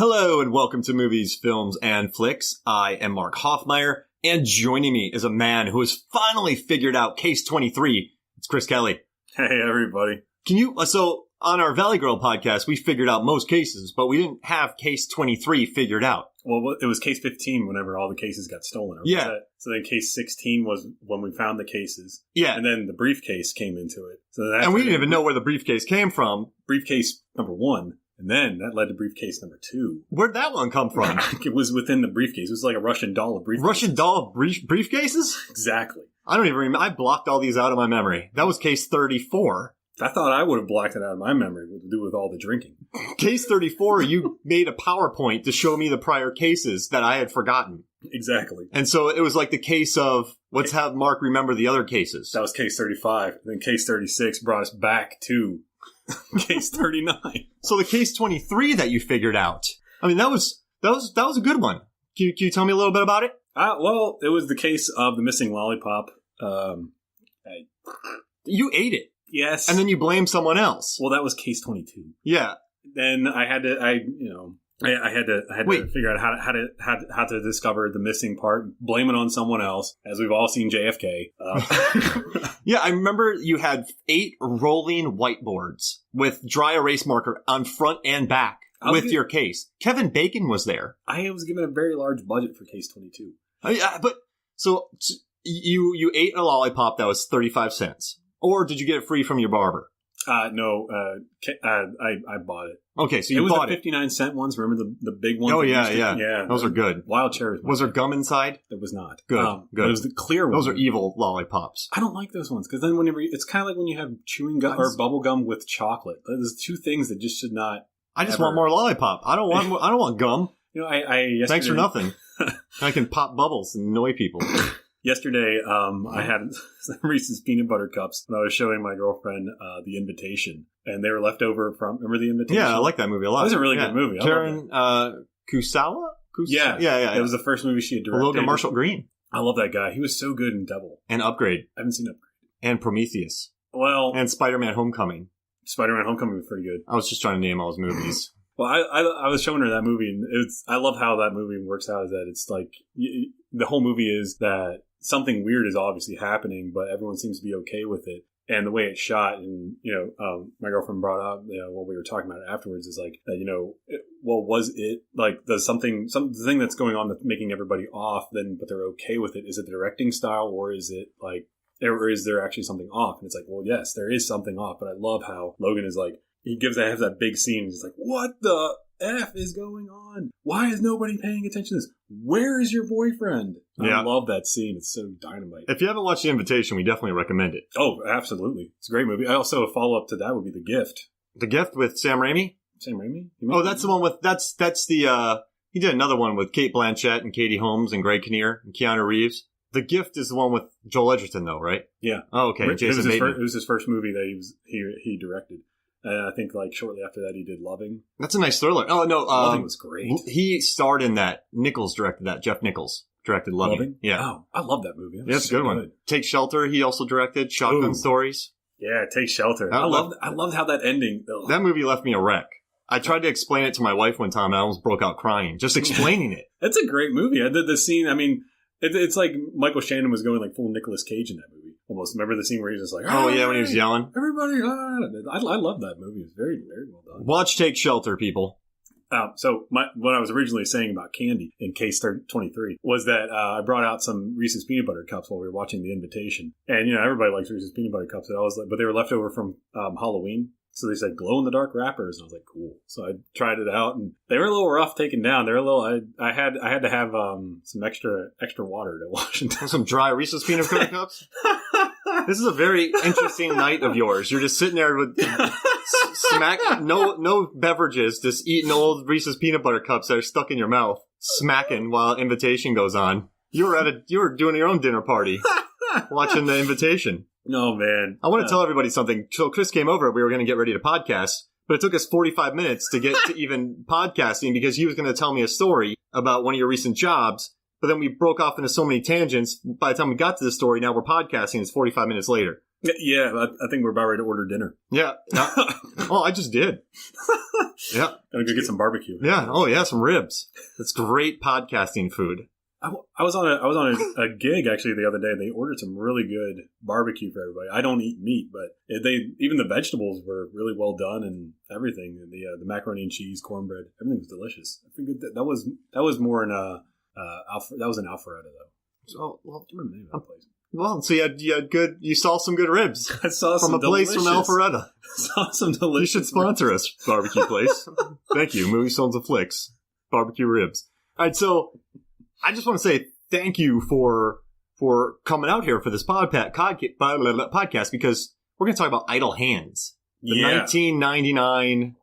Hello and welcome to Movies, Films, and Flicks. I am Mark Hoffmeyer, and joining me is a man who has finally figured out Case 23. It's Chris Kelly. Hey, everybody. So on our Valley Girl podcast, we figured out most cases, but we didn't have Case 23 figured out. Well, it was Case 15 whenever all the cases got stolen. Yeah. So then Case 16 was when we found the cases. Yeah. And then the briefcase came into it. And we didn't even know where the briefcase came from. Briefcase number 1. And then that led to briefcase number 2. Where'd that one come from? It was within the briefcase. It was like a Russian doll of briefcases. Russian doll of briefcases? Exactly. I don't even remember. I blocked all these out of my memory. That was Case 34. I thought I would have blocked it out of my memory to do with all the drinking. Case 34, you made a PowerPoint to show me the prior cases that I had forgotten. Exactly. And so it was like the case of, let's have Mark remember the other cases. That was Case 35. Then Case 36 brought us back to Case 39. So the Case 23 that you figured out, I mean, that was a good one. Can you tell me a little bit about it? Well, it was the case of the missing lollipop. You ate it. Yes. And then you blame someone else. Well, that was Case 22. Yeah. Then I had to figure out how to discover the missing part, blame it on someone else, as we've all seen JFK. Yeah, I remember you had 8 rolling whiteboards with dry erase marker on front and back with your case. Kevin Bacon was there. I was given a very large budget for Case 22. But so you ate a lollipop that was 35 cents. Or did you get it free from your barber? No, I bought it. Okay, so you bought it. It was the 59-cent ones. Remember the big ones? Oh, yeah. Those are good. Wild cherries. Was there gum inside? There was not. Good. It was the clear ones. Those are evil lollipops. I don't like those ones because then whenever it's kind of like when you have chewing gum or bubble gum with chocolate. There's two things that just should not. I just want more lollipop. I don't want gum. You know, yesterday, thanks for nothing. I can pop bubbles and annoy people. Yesterday, I had some Reese's peanut butter cups when I was showing my girlfriend The Invitation, and they were left over from. Remember The Invitation? Yeah, I like that movie a lot. It was a really good movie. Karen Kusawa? Yeah. It was the first movie she had directed. Logan Marshall Green. I love that guy. He was so good in Devil. And Upgrade. I haven't seen Upgrade. And Prometheus. Well, and Spider-Man Homecoming. Spider-Man Homecoming was pretty good. I was just trying to name all his movies. Well, I was showing her that movie, and I love how that movie works out. Is that it's like the whole movie is that something weird is obviously happening, but everyone seems to be okay with it. And the way it's shot, and my girlfriend brought up, what we were talking about afterwards is like, was it like the thing that's going on that's making everybody off? Then, but they're okay with it. Is it the directing style, or is it like, or is there actually something off? And it's like, well, yes, there is something off. But I love how Logan is like, he has that big scene. He's like, what the F is going on? Why is nobody paying attention to this? Where is your boyfriend? Yeah. I love that scene. It's so dynamite. If you haven't watched The Invitation, we definitely recommend it. Oh, absolutely. It's a great movie. Also, a follow-up to that would be The Gift. The Gift with Sam Raimi? Sam Raimi? Oh, that's the one with, that's the, he did another one with Cate Blanchett and Katie Holmes and Greg Kinnear and Keanu Reeves. The Gift is the one with Joel Edgerton, though, right? Yeah. Oh, okay. Jason Bateman. It was his first movie that he directed. And I think like shortly after that he did Loving. That's a nice thriller. Oh, no. Loving was great. He starred in that. Nichols directed that. Jeff Nichols directed Loving. Yeah. Oh, I love that movie. That's a good one. Take Shelter, he also directed. Shotgun Stories. Yeah, Take Shelter. I loved how that ending. That movie left me a wreck. I tried to explain it to my wife one time and I almost broke out crying just explaining it. It's a great movie. I did the scene. I mean, it's like Michael Shannon was going like full Nicolas Cage in that movie. Almost. Remember the scene where he's just like, oh yeah, when he was yelling? Everybody, I love that movie. It's very, very well done. Watch Take Shelter, people. So what I was originally saying about candy in Case 23 was that I brought out some Reese's peanut butter cups while we were watching The Invitation. And, everybody likes Reese's peanut butter cups. But they were left over from Halloween. So they said glow-in-the-dark wrappers. And I was like, cool. So I tried it out. And they were a little rough taken down. They were a little... I had to have some extra water to wash them down. Some dry Reese's peanut butter cups? This is a very interesting night of yours. You're just sitting there with no beverages, just eating old Reese's peanut butter cups that are stuck in your mouth, smacking while Invitation goes on. You were doing your own dinner party, watching The Invitation. No, man. I want to tell everybody something. So Chris came over, we were going to get ready to podcast, but it took us 45 minutes to get to even podcasting because he was going to tell me a story about one of your recent jobs. But then we broke off into so many tangents. By the time we got to the story, now we're podcasting. It's 45 minutes later. Yeah, I think we're about ready to order dinner. Yeah. Oh, I just did. Yeah. Gonna go get some barbecue. Yeah. Oh, yeah, some ribs. That's great podcasting food. I was on a gig actually the other day. They ordered some really good barbecue for everybody. I don't eat meat, but even the vegetables were really well done and everything. And the macaroni and cheese, cornbread, everything was delicious. I think that was more in that was in Alpharetta though. So well, I remember the name of that place. Well, so you saw some good ribs. I saw from some a place from Alpharetta. Saw some delicious. You should sponsor us, barbecue place. Thank you, Movie Stones and Flicks, barbecue ribs. All right, so I just want to say thank you for coming out here for this podcast because we're going to talk about Idle Hands, the 1999,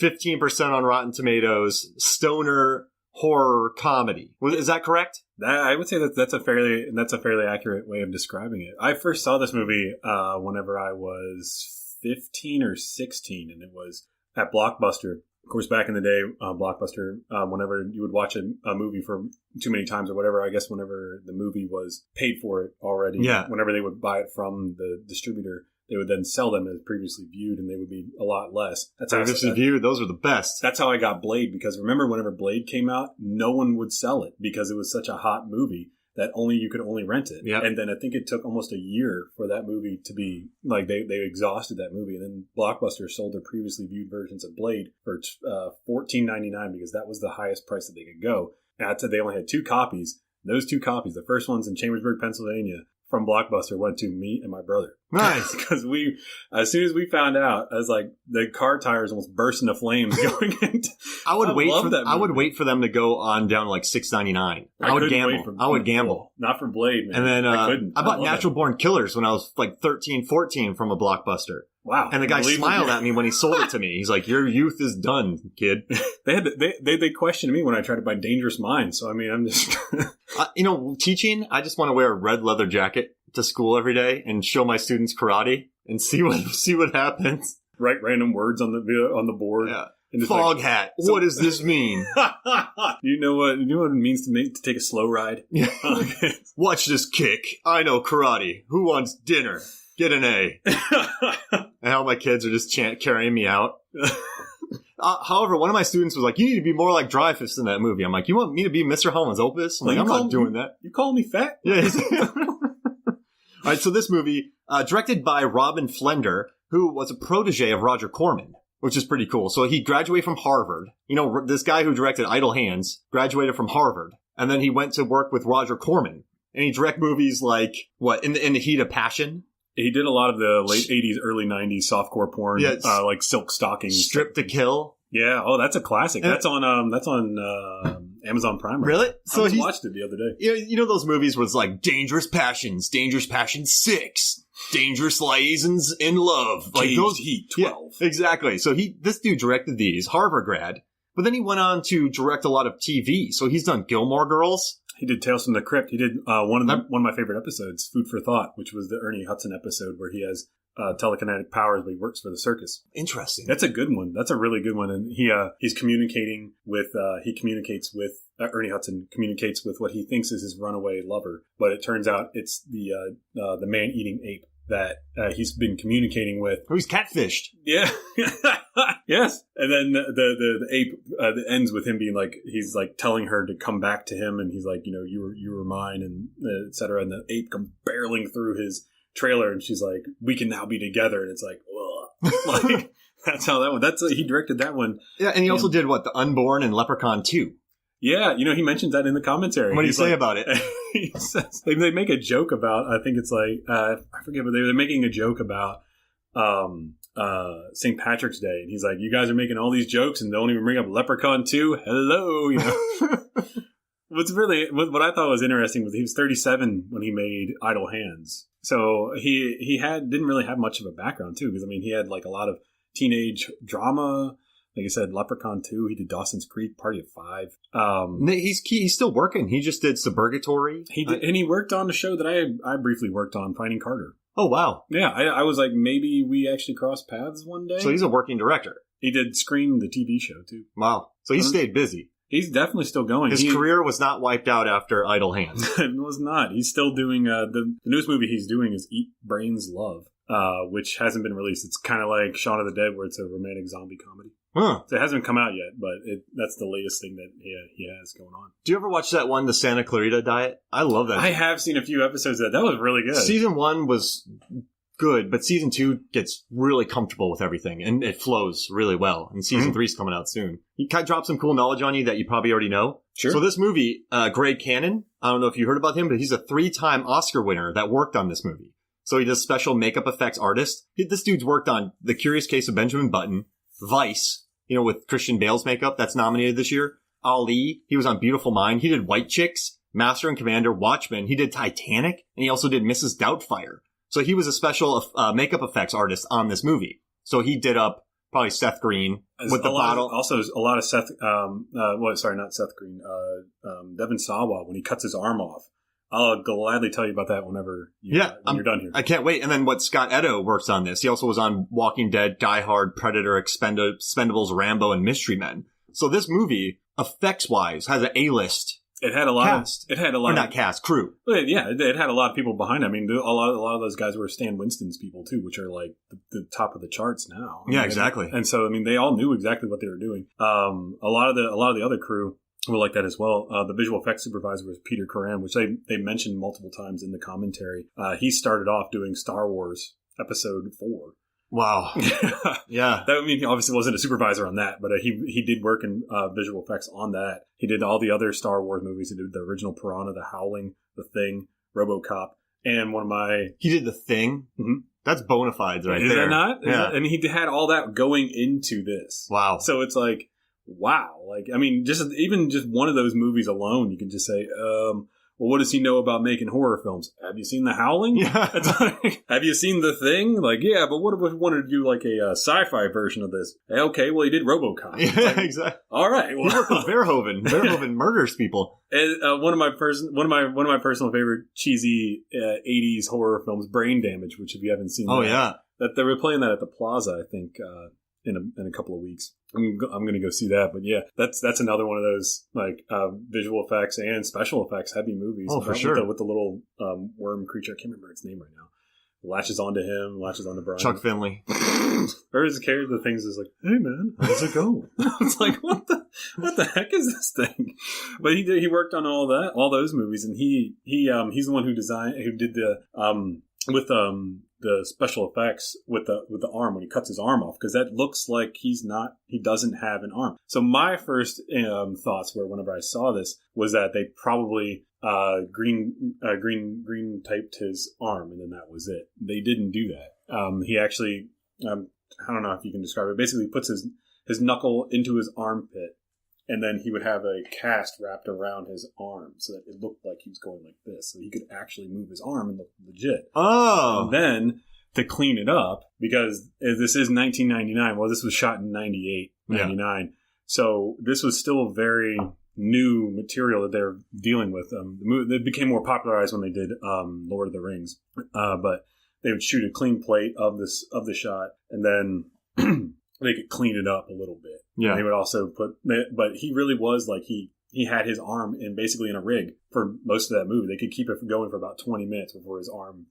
15% on Rotten Tomatoes stoner horror comedy. Is that correct? I would say that's a fairly accurate way of describing it. I first saw this movie whenever I was 15 or 16, and it was at Blockbuster. Of course, back in the day, Blockbuster, whenever you would watch a movie for too many times or whatever, I guess whenever the movie was paid for it already, whenever they would buy it from the distributor, they would then sell them as previously viewed, and they would be a lot less. That's previously viewed, those are the best. That's how I got Blade, because remember whenever Blade came out, no one would sell it because it was such a hot movie that you could only rent it. Yep. And then I think it took almost a year for that movie to be, like, they exhausted that movie, and then Blockbuster sold their previously viewed versions of Blade for $14.99 because that was the highest price that they could go. And they only had 2 copies. Those 2 copies, the first one's in Chambersburg, Pennsylvania, from Blockbuster, went to me and my brother. Nice. Because as soon as we found out, I was like, the car tires almost burst into flames going into. I would wait for them to go on down to like $6.99. I would gamble. Not for Blade, man. And then I bought Natural Born Killers when I was like 13, 14 from a Blockbuster. Wow. And the guy smiled at me when he sold it to me. He's like, your youth is done, kid. They questioned me when I tried to buy Dangerous Minds. So, I mean, I'm just... teaching, I just want to wear a red leather jacket to school every day and show my students karate and see what happens. Write random words on the board. Yeah. Fog hat. What does this mean? You know what it means to take a slow ride? Yeah. Watch this kick. I know karate. Who wants dinner? Get an A. And how my kids are just carrying me out. However, one of my students was like, you need to be more like Dreyfuss in that movie. I'm like, you want me to be Mr. Holland's Opus? I'm like, I'm not doing that. You calling me fat? Yeah. All right, so this movie, directed by Robin Flender, who was a protege of Roger Corman, which is pretty cool. So he graduated from Harvard. This guy who directed Idle Hands graduated from Harvard. And then he went to work with Roger Corman. And he directed movies like, In the Heat of Passion? He did a lot of the late 80s, early 90s softcore porn, like Silk Stockings. Strip to Kill. Yeah. Oh, that's a classic. That's on Amazon Prime. Really? So I watched it the other day. You know those movies where it's like Dangerous Passions 6, Dangerous Liaisons in Love. Like those Heat 12. Yeah, exactly. So this dude directed these, Harvard grad, but then he went on to direct a lot of TV. So he's done Gilmore Girls. He did Tales from the Crypt. He did one of my favorite episodes, Food for Thought, which was the Ernie Hudson episode where he has telekinetic powers, but he works for the circus. Interesting. That's a good one. That's a really good one. And he's communicating with Ernie Hudson communicates with what he thinks is his runaway lover, but it turns out it's the man-eating ape that he's been communicating with. Oh, he's catfished. Yeah. Yes. And then the ape ends with him being like, he's like telling her to come back to him, and he's like, you were mine, and et cetera. And the ape comes barreling through his trailer, and she's like, we can now be together. And it's like, ugh. Like, that's how that one. He directed that one. Yeah, and he also did the Unborn and Leprechaun 2. Yeah, he mentions that in the commentary. What do you say about it? He says, they make a joke about, I think it's like, I forget, but they're making a joke about St. Patrick's Day. And he's like, you guys are making all these jokes and don't even bring up Leprechaun 2? Hello, What I thought was interesting was he was 37 when he made Idle Hands. So he didn't really have much of a background, too, because, he had like a lot of teenage drama. Like I said, Leprechaun 2. He did Dawson's Creek, Party of Five. He's still working. He just did Suburgatory. He did, and he worked on a show that I briefly worked on, Finding Carter. Oh, wow. Yeah, I was like, maybe we actually crossed paths one day. So he's a working director. He did Scream, the TV show, too. Wow. So he stayed busy. He's definitely still going. His career was not wiped out after Idle Hands. It was not. He's still doing, the newest movie he's doing is Eat Brains Love, which hasn't been released. It's kind of like Shaun of the Dead, where it's a romantic zombie comedy. Huh. So it hasn't come out yet, but that's the latest thing that he has going on. Do you ever watch that one, The Santa Clarita Diet? I love that. I have seen a few episodes of that. That was really good. Season 1 was good, but Season 2 gets really comfortable with everything, and it flows really well. And Season 3 is coming out soon. He kind of drops some cool knowledge on you that you probably already know. Sure. So this movie, Greg Cannon, I don't know if you heard about him, but he's a 3-time Oscar winner that worked on this movie. So he does special makeup effects artist. This dude's worked on The Curious Case of Benjamin Button, Vice, with Christian Bale's makeup that's nominated this year. Ali, he was on Beautiful Mind. He did White Chicks, Master and Commander, Watchmen. He did Titanic, and he also did Mrs. Doubtfire. So he was a special makeup effects artist on this movie. So he did up probably Seth Green with the bottle. Also, a lot of Seth, not Seth Green, Devin Sawa when he cuts his arm off. I'll gladly tell you about that whenever you're done here. I can't wait. And then what Scott Edo works on this. He also was on Walking Dead, Die Hard, Predator, Expendables, Rambo, and Mystery Men. So this movie, effects-wise, has an A-list It had a lot cast. It had a lot or not cast, crew. It had a lot of people behind it. I mean, a lot of those guys were Stan Winston's people too, which are like the top of the charts now. Yeah, exactly. And so, I mean, they all knew exactly what they were doing. A lot of the other crew were like that as well. The visual effects supervisor was Peter Coran, which they mentioned multiple times in the commentary. He started off doing Star Wars Episode 4. Wow. Yeah. That, I mean, he obviously wasn't a supervisor on that, but he did work in visual effects on that. He did all the other Star Wars movies. He did the original Piranha, The Howling, The Thing, Robocop, and one of my... He did The Thing? Mm-hmm. That's bona fides right there. Is that not? Yeah. And he had all that going into this. Wow. So it's like, wow. Like, I mean, even just one of those movies alone, you can just say, well, what does he know about making horror films? Have you seen The Howling? Yeah. It's like, have you seen The Thing? Like, yeah, but what if we wanted to do like a sci-fi version of this? Okay, well, he did Robocop. Yeah, like, exactly. All right. Well, he worked with Verhoeven. Verhoeven murders people. And one of my personal favorite cheesy 80s horror films, Brain Damage, which if you haven't seen, that they were playing that at the Plaza, I think, in a couple of weeks. I'm going to go see that, but yeah, that's another one of those like visual effects and special effects heavy movies. Oh, for sure. With the little worm creature, I can't remember its name right now. Latches onto him, latches onto Brian. Chuck Finley. Or his character, the things is like, hey man, how's it going? It's like, what the heck is this thing? But he worked on all those movies, and he's the one who did the special effects with the arm when he cuts his arm off, because that looks like he doesn't have an arm. So my first thoughts were, whenever I saw this, was that they probably green typed his arm, and then that was it. They didn't do that. He actually, I don't know if you can describe it. Basically, he puts his knuckle into his armpit, and then he would have a cast wrapped around his arm so that it looked like he was going like this. So he could actually move his arm and look legit. Oh. And then to clean it up, because this is 1999. Well, this was shot in 98, 99. Yeah. So this was still very new material that they're dealing with. It became more popularized when they did Lord of the Rings. But they would shoot a clean plate of the shot, and then they could clean it up a little bit. Yeah. And they would also but he really was like, he had his arm basically in a rig for most of that movie. They could keep it going for about 20 minutes before his arm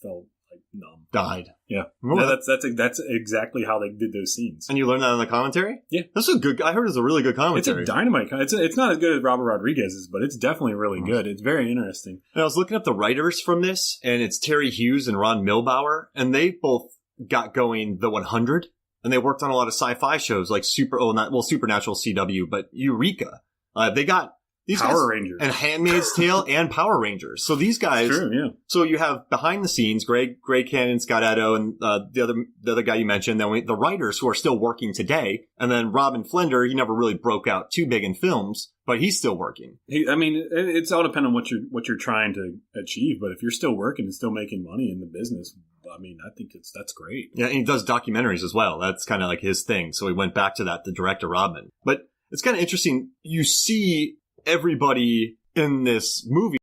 fell like numb. Died. Yeah. That's exactly how they did those scenes. And you learned that in the commentary? Yeah. I heard it's a really good commentary. It's a dynamite. It's not as good as Robert Rodriguez's, but it's definitely really good. It's very interesting. And I was looking up the writers from this, and it's Terry Hughes and Ron Milbauer, and they both got going The 100. And they worked on a lot of sci-fi shows like Supernatural CW, but Eureka. They got these Power Rangers and Handmaid's Tale and Power Rangers. So these guys. True, yeah. So you have behind the scenes, Greg Cannon, Scott Edo, and the other guy you mentioned. Then the writers who are still working today, and then Robin Flender. He never really broke out too big in films, but he's still working. It's all dependent on what you're trying to achieve. But if you're still working and still making money in the business, I mean, I think that's great. Yeah, and he does documentaries as well. That's kind of like his thing. So he went back to that, the director Robin. But it's kind of interesting. You see everybody in this movie